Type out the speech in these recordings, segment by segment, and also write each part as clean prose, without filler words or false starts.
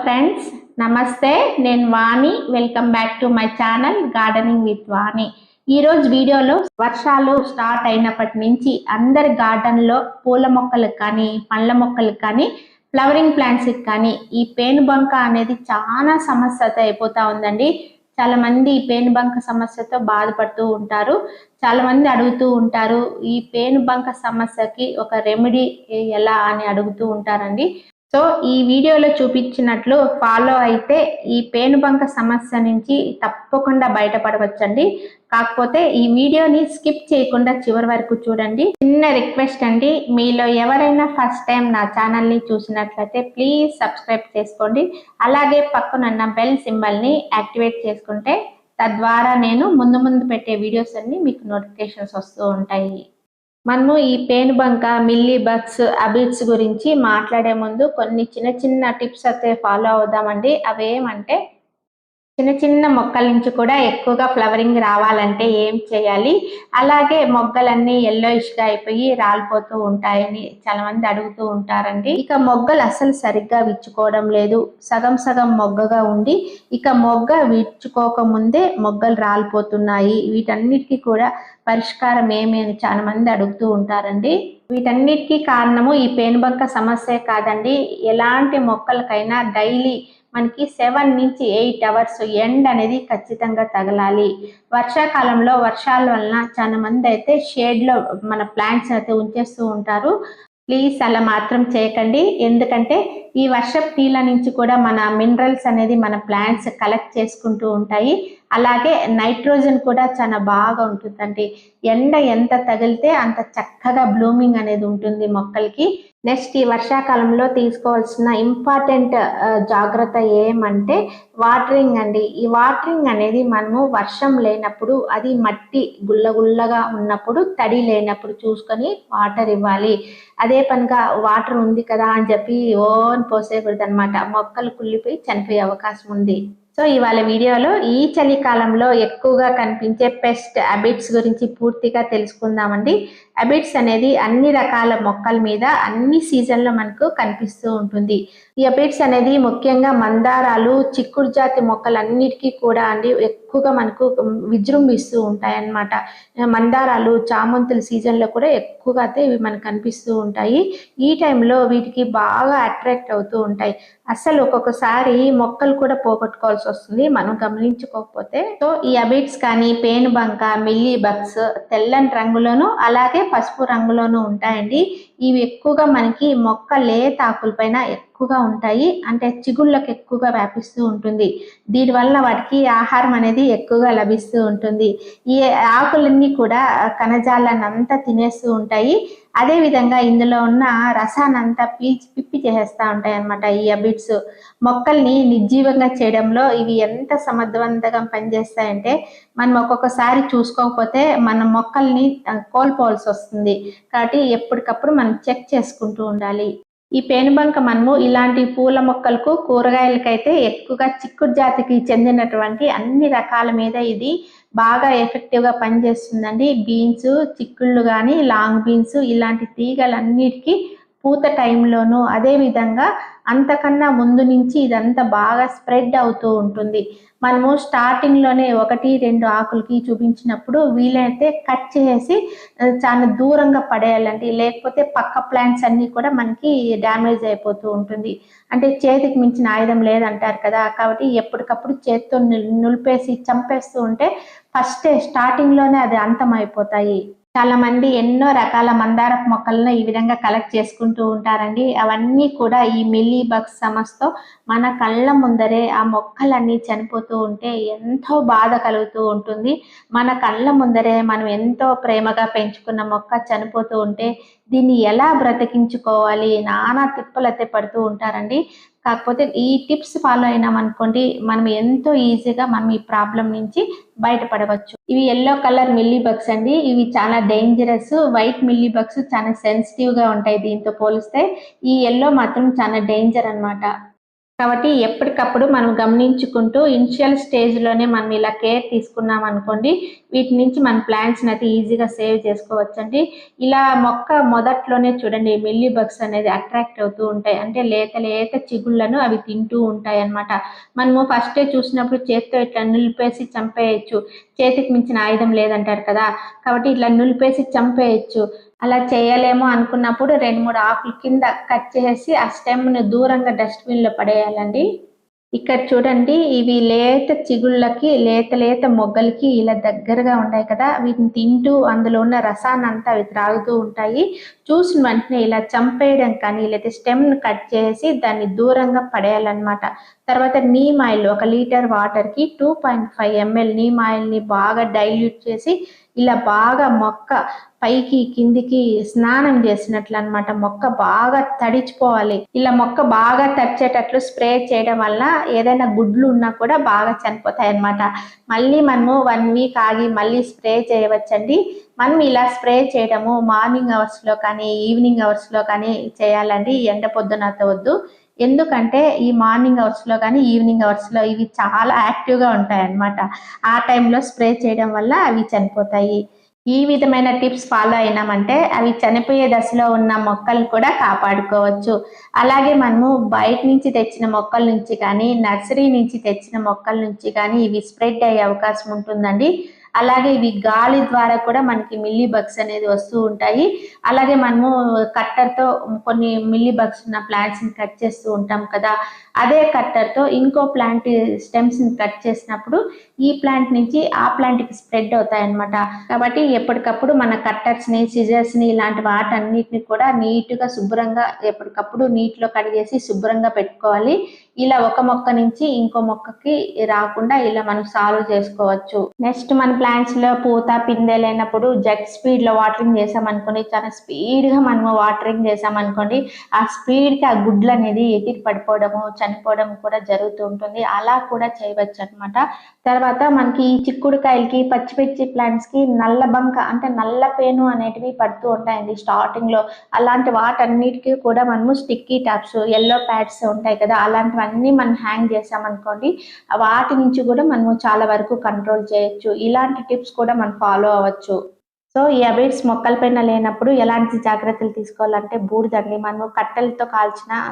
Friends, నమస్తే. నేను Vani. Welcome back to my channel gardening with Vani. ఈరోజు వీడియోలో వర్షాలు స్టార్ట్ అయినప్పటి నుంచి అందరి గార్డెన్లో పూల మొక్కలకు కానీ పండ్ల మొక్కలకు కానీ ఫ్లవరింగ్ ప్లాంట్స్కి కానీ ఈ పేనుబంక అనేది చాలా సమస్యతో అయిపోతూ ఉందండి. చాలా మంది ఈ పేనుబంక సమస్యతో బాధపడుతూ ఉంటారు. చాలా మంది అడుగుతూ ఉంటారు, ఈ పేనుబంక సమస్యకి ఒక రెమెడీ ఎలా అని అడుగుతూ ఉంటారండి. సో ఈ వీడియోలో చూపించినట్లు ఫాలో అయితే ఈ పేనుబంక సమస్య నుంచి తప్పకుండా బయటపడవచ్చండి. కాకపోతే ఈ వీడియోని స్కిప్ చేయకుండా చివరి వరకు చూడండి. చిన్న రిక్వెస్ట్ అండి, మీలో ఎవరైనా ఫస్ట్ టైం నా ఛానల్ని చూసినట్లయితే ప్లీజ్ సబ్స్క్రైబ్ చేసుకోండి. అలాగే పక్కనున్న బెల్ సింబల్ని యాక్టివేట్ చేసుకుంటే తద్వారా నేను ముందు పెట్టే వీడియోస్ అన్ని మీకు నోటిఫికేషన్స్ వస్తూ ఉంటాయి. మనము ఈ పేనుబంక, మిల్లీ బగ్స్, అబిడ్స్ గురించి మాట్లాడే ముందు కొన్ని చిన్న టిప్స్ అయితే ఫాలో అవుదామండి. అవేమంటే, చిన్న మొక్కల నుంచి కూడా ఎక్కువగా ఫ్లవరింగ్ రావాలంటే ఏం చేయాలి, అలాగే మొగ్గలన్నీ ఎల్లోయిష్గా అయిపోయి రాలిపోతూ ఉంటాయని చాలా మంది అడుగుతూ ఉంటారండి. ఇక మొగ్గలు అసలు సరిగ్గా విచ్చుకోవడం లేదు, సగం మొగ్గగా ఉండి ఇక మొగ్గ విచ్చుకోక ముందే మొగ్గలు రాలిపోతున్నాయి. వీటన్నిటికీ కూడా పరిష్కారం ఏమి అని చాలా మంది అడుగుతూ ఉంటారండి. వీటన్నిటికీ కారణము ఈ పేనుబంక సమస్యే కాదండి. ఎలాంటి మొక్కలకైనా డైలీ మనకి 7 నుంచి 8 అవర్స్ ఎండ్ అనేది ఖచ్చితంగా తగలాలి. వర్షాకాలంలో వర్షాల వలన చాలా మంది అయితే షేడ్లో మన ప్లాంట్స్ అయితే ఉంచేస్తూ ఉంటారు. ప్లీజ్ అలా మాత్రం చేయకండి. ఎందుకంటే ఈ వర్షపు నీళ్ళ నుంచి కూడా మన మినరల్స్ అనేది మన ప్లాంట్స్ కలెక్ట్ చేసుకుంటూ ఉంటాయి. అలాగే నైట్రోజన్ కూడా చాలా బాగా ఉంటుందండి. ఎండ ఎంత తగిలితే అంత చక్కగా బ్లూమింగ్ అనేది ఉంటుంది మొక్కలకి. నెక్స్ట్ ఈ వర్షాకాలంలో తీసుకోవాల్సిన ఇంపార్టెంట్ జాగ్రత్త ఏమంటే వాటరింగ్ అండి. ఈ వాటరింగ్ అనేది మనము వర్షం లేనప్పుడు, అది మట్టి గుల్లగా ఉన్నప్పుడు, తడి లేనప్పుడు చూసుకొని వాటర్ ఇవ్వాలి. అదే పనిగా వాటర్ ఉంది కదా అని చెప్పి ఓన్ పోసేయకూడదు అనమాట. మొక్కలు కుళ్ళిపోయి చనిపోయే అవకాశం ఉంది. సో ఇవాళ వీడియోలో ఈ చలికాలంలో ఎక్కువగా కనిపించే పెస్ట్ అబిడ్స్ గురించి పూర్తిగా తెలుసుకుందామండి. అబిడ్స్ అనేది అన్ని రకాల మొక్కల మీద అన్ని సీజన్లో మనకు కనిపిస్తూ ఉంటుంది. ఈ అబిడ్స్ అనేది ముఖ్యంగా మందారాలు, చిక్కుడు జాతి మొక్కలన్నిటికీ కూడా అండి ఎక్కువగా మనకు విజృంభిస్తూ ఉంటాయి అన్నమాట. మందారాలు, చామంతుల సీజన్లో కూడా ఎక్కువగా అయితే ఇవి మనకు కనిపిస్తూ ఉంటాయి. ఈ టైంలో వీటికి బాగా అట్రాక్ట్ అవుతూ ఉంటాయి. అసలు ఒక్కొక్కసారి మొక్కలు కూడా పోగొట్టుకోవాల్సి వస్తుంది మనం గమనించుకోకపోతే. సో ఈ అబిడ్స్ కానీ పేనుబంక, మిల్లీ బగ్స్ తెల్లని రంగులోను అలాగే పసుపు రంగులోను ఉంటాయండి. ఇవి ఎక్కువగా మనకి మొక్క లేత ఆకులపైన ఎక్కువగా ఉంటాయి. అంటే చిగుళ్ళకి ఎక్కువగా వ్యాపిస్తూ ఉంటుంది. దీనివల్ల వాటికి ఆహారం అనేది ఎక్కువగా లభిస్తూ ఉంటుంది. ఈ ఆకులన్నీ కూడా కణజాలాన్ని అంతా తినేస్తూ ఉంటాయి. అదే విధంగా ఇందులో ఉన్న రసాన్ని అంతా పీల్చి పిప్పి చేసేస్తూ ఉంటాయి అన్నమాట. ఈ అబిడ్స్ మొక్కల్ని నిర్జీవంగా చేయడంలో ఇవి ఎంత సమర్థవంతంగా పనిచేస్తాయంటే మనం ఒక్కొక్కసారి చూసుకోకపోతే మన మొక్కల్ని కోల్పోవాల్సి వస్తుంది. కాబట్టి ఎప్పటికప్పుడు మనం చెక్ చేసుకుంటూ ఉండాలి. ఈ పేనుబంక మనము ఇలాంటి పూల మొక్కలకు, కూరగాయలకైతే ఎక్కువగా చిక్కుడు జాతికి చెందినటువంటి అన్ని రకాల మీద ఇది బాగా ఎఫెక్టివ్గా పనిచేస్తుందండి. బీన్స్, చిక్కుళ్ళు కానీ, లాంగ్ బీన్స్ ఇలాంటి తీగలన్నిటికీ పూత టైంలోనూ, అదేవిధంగా అంతకన్నా ముందు నుంచి ఇదంతా బాగా స్ప్రెడ్ అవుతూ ఉంటుంది. మనము స్టార్టింగ్లోనే 1-2 ఆకులకి చూపించినప్పుడు వీలైతే కట్ చేసి చాలా దూరంగా పడేయాలండి. లేకపోతే పక్క ప్లాంట్స్ అన్నీ కూడా మనకి డ్యామేజ్ అయిపోతూ ఉంటుంది. అంటే చేతికి మించిన ఆయుధం లేదంటారు కదా, కాబట్టి ఎప్పటికప్పుడు చేతితో నులిపేసి చంపేస్తూ ఉంటే ఫస్ట్ స్టార్టింగ్లోనే అది అంతమైపోతాయి. చాలా మంది ఎన్నో రకాల మందారపు మొక్కలను ఈ విధంగా కలెక్ట్ చేసుకుంటూ ఉంటారండి. అవన్నీ కూడా ఈ మిల్లీ బగ్స్ సమస్యతో మన కళ్ళ ముందరే ఆ మొక్కలన్నీ చనిపోతూ ఉంటే ఎంతో బాధ కలుగుతూ ఉంటుంది. మన కళ్ళ ముందరే మనం ఎంతో ప్రేమగా పెంచుకున్న మొక్క చనిపోతూ ఉంటే దీన్ని ఎలా బ్రతికించుకోవాలి, నానా తిప్పలైతే పడుతూ ఉంటారండి. కాకపోతే ఈ టిప్స్ ఫాలో అయినామనుకోండి, మనం ఎంతో ఈజీగా మనం ఈ ప్రాబ్లం నుంచి బయటపడవచ్చు. ఇవి ఎల్లో కలర్ మిల్లీ బగ్స్ అండి. ఇవి చాలా డేంజరస్. వైట్ మిల్లీ బగ్స్ చాలా సెన్సిటివ్గా ఉంటాయి దీంతో పోలిస్తే. ఈ ఎల్లో మాత్రం చాలా డేంజర్ అన్నమాట. కాబట్టి ఎప్పటికప్పుడు మనం గమనించుకుంటూ ఇనిషియల్ స్టేజ్‌లోనే మనం ఇలా కేర్ తీసుకున్నాం అనుకోండి, వీటి నుంచి మన ప్లాంట్స్‌ని అయితే ఈజీగా సేవ్ చేసుకోవచ్చండి. ఇలా మొక్క మొదట్లోనే చూడండి మిల్లీ బగ్స్ అనేది అట్రాక్ట్ అవుతూ ఉంటాయి. అంటే లేత లేత చిగుళ్ళను అవి తింటూ ఉంటాయన్నమాట. మనము ఫస్టే చూసినప్పుడు చేత్తో ఇట్లా నులిపేసి చంపేయొచ్చు. చేతికి మించిన ఆయుధం లేదంటారు కదా! కాబట్టి ఇట్లా నులిపేసి చంపేయొచ్చు. అలా చేయలేము అనుకున్నప్పుడు 2, 3 ఆకులు కింద కట్ చేసేసి ఆ స్టెమ్‌ని దూరంగా డస్ట్‌బిన్‌లో పడేయాలండి. ఇక్కడ చూడండి ఇవి లేత చిగుళ్ళకి, లేత లేత మొగ్గలకి ఇలా దగ్గరగా ఉన్నాయి కదా! వీటిని తింటూ అందులో ఉన్న రసాన్నంతా అవి త్రాగుతూ ఉంటాయి. చూసిన వెంటనే ఇలా చంపేయడం కానీ, లేతే స్టెమ్‌ని కట్ చేసి దాన్ని దూరంగా పడేయాలన్నమాట. తర్వాత నీమ్ ఆయిల్ 1 లీటర్ వాటర్‌కి 2.5 ఎంఎల్ నీమ్ ఆయిల్‌ని బాగా డైల్యూట్ చేసి ఇలా బాగా మొక్క పైకి కిందికి స్నానం చేసినట్లు అన్నమాట. మొక్క బాగా తడిచిపోవాలి. ఇలా మొక్క బాగా తడిచేటట్లు స్ప్రే చేయడం వల్ల ఏదైనా గుడ్లు ఉన్నా కూడా బాగా చనిపోతాయి అన్నమాట. మళ్ళీ మనము 1 వీక్ ఆగి మళ్ళీ స్ప్రే చేయవచ్చండి. మనం ఇలా స్ప్రే చేయడము మార్నింగ్ అవర్స్‌లో కానీ, ఈవినింగ్ అవర్స్‌లో కానీ చేయాలండి. ఎండ పొద్దున వద్దు. ఎందుకంటే ఈ మార్నింగ్ అవర్స్‌లో కానీ, ఈవినింగ్ అవర్స్‌లో ఇవి చాలా యాక్టివ్‌గా ఉంటాయన్నమాట. ఆ టైంలో స్ప్రే చేయడం వల్ల అవి చనిపోతాయి. ఈ విధమైన టిప్స్ ఫాలో అయినామంటే అవి చనిపోయే దశలో ఉన్న మొక్కలు కూడా కాపాడుకోవచ్చు. అలాగే మనము బయట నుంచి తెచ్చిన మొక్కల నుంచి కానీ, నర్సరీ నుంచి తెచ్చిన మొక్కల నుంచి కానీ ఇవి స్ప్రెడ్ అయ్యే అవకాశం ఉంటుందండి. అలాగే ఇవి గాలి ద్వారా కూడా మనకి మిల్లీ బగ్స్ అనేది వస్తూ ఉంటాయి. అలాగే మనము కట్టర్‌తో కొన్ని మిల్లీ బగ్స్ ఉన్న ప్లాంట్స్‌ని కట్ చేస్తూ ఉంటాం కదా! అదే కట్టర్‌తో ఇంకో ప్లాంట్ స్టెమ్స్‌ని కట్ చేసినప్పుడు ఈ ప్లాంట్ నుంచి ఆ ప్లాంట్‌కి స్ప్రెడ్ అవుతాయన్నమాట. కాబట్టి ఎప్పటికప్పుడు మన కట్టర్స్‌ని, సిజర్స్‌ని ఇలాంటి వాటన్నిటిని కూడా నీట్‌గా శుభ్రంగా ఎప్పటికప్పుడు నీటిలో కడిగేసి శుభ్రంగా పెట్టుకోవాలి. ఇలా ఒక మొక్క నుంచి ఇంకో మొక్కకి రాకుండా ఇలా మనం సాల్వ్ చేసుకోవచ్చు. నెక్స్ట్ మన ప్లాంట్స్‌లో పూత, పిందె లేనప్పుడు జెట్ స్పీడ్‌లో వాటరింగ్ చేసామనుకోండి, చాలా స్పీడ్‌గా మనము వాటరింగ్ చేసామనుకోండి, ఆ స్పీడ్‌కి ఆ గుడ్లనేది ఎగిరి పడిపోవడము, చనిపోవడం కూడా జరుగుతూ ఉంటుంది. అలా కూడా చేయవచ్చనమాట. తర్వాత మనకి ఈ చిక్కుడుకాయలకి, పచ్చిమిర్చి ప్లాంట్స్‌కి నల్ల బంక అంటే నల్ల పేను అనేటివి పడుతూ ఉంటాయండి స్టార్టింగ్‌లో. అలాంటి వాటన్నిటికి కూడా మనము స్టిక్కీ టాప్స్, యెల్లో ప్యాడ్స్ ఉంటాయి కదా! అలాంటివన్నీ మనం హ్యాంగ్ చేసామనుకోండి, వాటి నుంచి కూడా మనము చాలా వరకు కంట్రోల్ చేయొచ్చు. ఇలాంటి టిప్స్ కూడా మనం ఫాలో అవ్వచ్చు. సో, ఈ అబిడ్స్ మొక్కల పైన లేనప్పుడు ఎలాంటి జాగ్రత్తలు తీసుకోవాలంటే బూడిదండి. మనము కట్టెలతో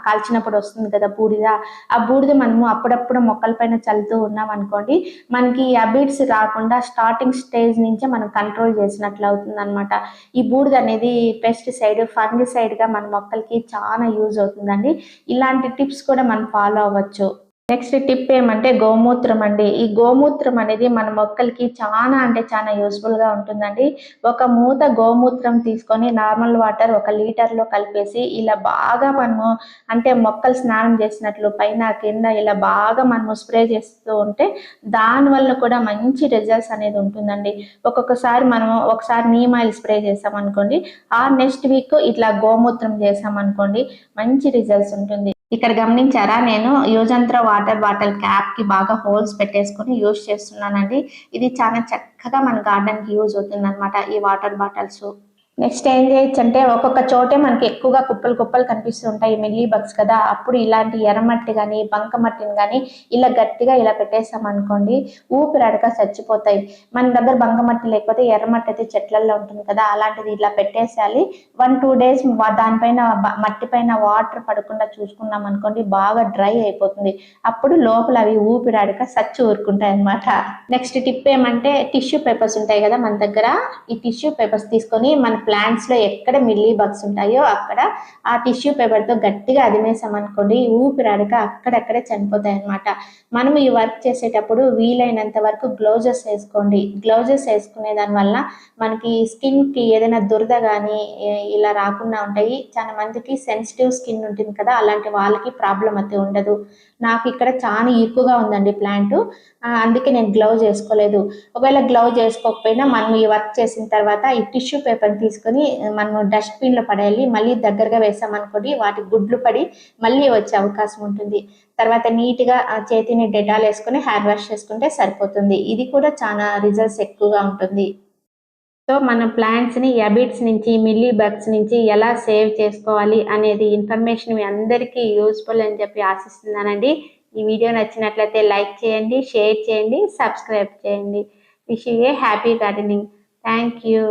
కాల్చినప్పుడు వస్తుంది కదా బూడిద. ఆ బూడిద మనము అప్పుడప్పుడు మొక్కల పైన చల్లుతూ ఉన్నామనుకోండి, మనకి ఈ అబిడ్స్ రాకుండా స్టార్టింగ్ స్టేజ్ నుంచే మనం కంట్రోల్ చేసినట్లు అవుతుందనమాట. ఈ బూడిద అనేది పెస్టిసైడ్, ఫంగిసైడ్‌గా మన మొక్కలకి చాలా యూజ్ అవుతుందండి. ఇలాంటి టిప్స్ కూడా మనం ఫాలో అవ్వచ్చు. నెక్స్ట్ టిప్ ఏమంటే గోమూత్రం అండి. ఈ గోమూత్రం అనేది మన మొక్కలకి చానా అంటే చానా యూజ్‌ఫుల్‌గా ఉంటుందండి. ఒక మూత గోమూత్రం తీసుకొని నార్మల్ వాటర్ 1 లీటర్‌లో కలిపేసి ఇలా బాగా మనము అంటే మొక్కలు స్నానం చేసినట్లు పైన, కింద ఇలా బాగా మనము స్ప్రే చేస్తూ ఉంటే దానివల్ల కూడా మంచి రిజల్ట్స్ అనేది ఉంటుందండి. ఒక్కొక్కసారి మనము ఒకసారి నీమ్ ఆయిల్ స్ప్రే చేసామనుకోండి, ఆ నెక్స్ట్ వీక్ ఇట్లా గోమూత్రం చేసామనుకోండి మంచి రిజల్ట్స్ ఉంటుంది. ఇక్కడ గమనించారా? నేను use and throw water bottle క్యాప్‌కి బాగా హోల్స్ పెట్టేసుకొని యూజ్ చేస్తున్నానండి. ఇది చాలా చక్కగా మన గార్డెన్‌కి యూజ్ అవుతుందనమాట ఈ వాటర్ బాటిల్స్. నెక్స్ట్ ఏం చేయొచ్చంటే ఒక్కొక్క చోటే మనకి ఎక్కువగా కుప్పలు కుప్పలు కనిపిస్తూ ఉంటాయి మిల్లీ బగ్స్ కదా! అప్పుడు ఇలాంటి ఎర్రమట్టి గాని, బంకమట్టిని గాని ఇలా గట్టిగా ఇలా పెట్టేసామనుకోండి ఊపిరాడక చచ్చిపోతాయి. మన దగ్గర బంకమట్టి లేకపోతే ఎర్రమట్టి అయితే చెట్లల్లో ఉంటుంది కదా! అలాంటిది ఇలా పెట్టేసేయాలి. 1, 2 డేస్ దానిపైన మట్టి పైన వాటర్ పడకుండా చూసుకున్నామనుకోండి బాగా డ్రై అయిపోతుంది. అప్పుడు లోపల అవి ఊపిరాడక సచ్చి ఊరుకుంటాయన్నమాట. నెక్స్ట్ టిప్ ఏమంటే టిష్యూ పేపర్స్ ఉంటాయి కదా మన దగ్గర. ఈ టిష్యూ పేపర్స్ తీసుకొని మన ప్లాంట్స్‌లో ఎక్కడ మిల్లీ బగ్స్ ఉంటాయో అక్కడ ఆ టిష్యూ పేపర్‌తో గట్టిగా అదిమేసామనుకోండి ఊపిరాడక అక్కడక్కడే చనిపోతాయన్నమాట. మనం ఈ వర్క్ చేసేటప్పుడు వీలైనంత వరకు గ్లౌజెస్ వేసుకోండి. గ్లౌజెస్ వేసుకునే దాని వల్ల మనకి స్కిన్‌కి ఏదైనా దురద గానీ ఇలా రాకుండా ఉంటాయి. చాలా మందికి సెన్సిటివ్ స్కిన్ ఉంటుంది కదా! అలాంటి వాళ్ళకి ప్రాబ్లమ్ అయితే ఉండదు. నాకు ఇక్కడ చాలా ఎక్కువగా ఉందండి ప్లాంటు. అందుకే నేను గ్లౌజ్ వేసుకోలేదు. ఒకవేళ గ్లౌజ్ వేసుకోకపోయినా మనం ఈ వర్క్ చేసిన తర్వాత ఈ టిష్యూ పేపర్‌ని తీసుకొని మనము డస్ట్‌బిన్‌లో పడేయాలి. మళ్ళీ దగ్గరగా వేసామనుకోండి వాటికి గుడ్లు పడి మళ్ళీ వచ్చే అవకాశం ఉంటుంది. తర్వాత నీట్‌గా చేతిని డెటాల్ వేసుకొని హ్యాండ్ వాష్ చేసుకుంటే సరిపోతుంది. ఇది కూడా చాలా రిజల్ట్స్ ఎక్కువగా ఉంటుంది. సో మన ప్లాంట్స్ని అబిడ్స్ నుంచి మిల్లీ బగ్స్ నుంచి ఎలా సేవ్ చేసుకోవాలి అనేది ఇన్ఫర్మేషన్ మీ అందరికీ యూస్ఫుల్ అని చెప్పి ఆశిస్తున్నానండి. ఈ వీడియో నచ్చినట్లయితే లైక్ చేయండి, షేర్ చేయండి, సబ్స్క్రైబ్ చేయండి. Wish you A happy gardening. Thank you.